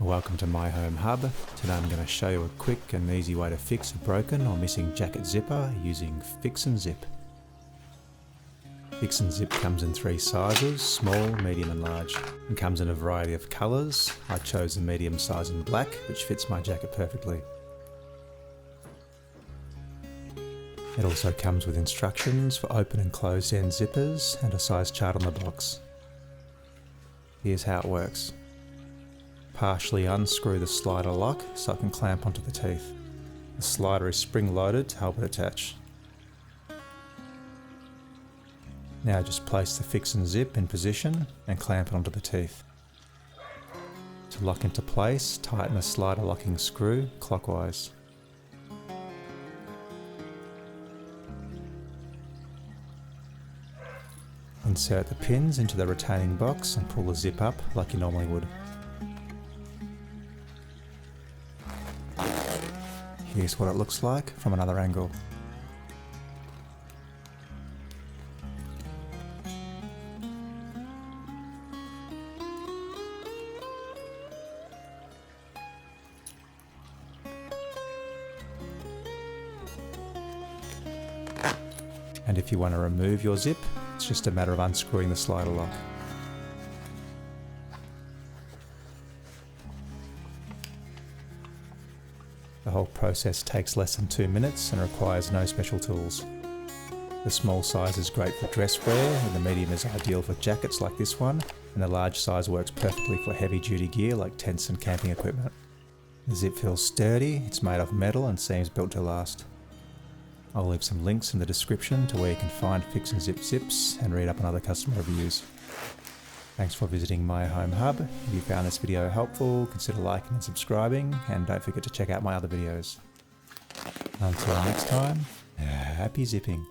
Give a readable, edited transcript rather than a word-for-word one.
Welcome to My Home Hub. Today I'm going to show you a quick and easy way to fix a broken or missing jacket zipper using FixNZip. FixNZip comes in 3 sizes, small, medium and large, and comes in a variety of colours. I chose the medium size in black, which fits my jacket perfectly. It also comes with instructions for open and closed end zippers and a size chart on the box. Here's how it works. Partially unscrew the slider lock so it can clamp onto the teeth. The slider is spring loaded to help it attach. Now just place the FixNZip in position and clamp it onto the teeth. To lock into place, tighten the slider locking screw clockwise. Insert the pins into the retaining box and pull the zip up like you normally would. Here's what it looks like from another angle. And if you want to remove your zip, it's just a matter of unscrewing the slider lock. The whole process takes less than 2 minutes and requires no special tools. The small size is great for dress wear, and the medium is ideal for jackets like this one, and the large size works perfectly for heavy duty gear like tents and camping equipment. The zip feels sturdy, it's made of metal and seems built to last. I'll leave some links in the description to where you can find FixNZip zips and read up on other customer reviews. Thanks for visiting My Home Hub. If you found this video helpful, consider liking and subscribing, and don't forget to check out my other videos. Until next time, happy zipping.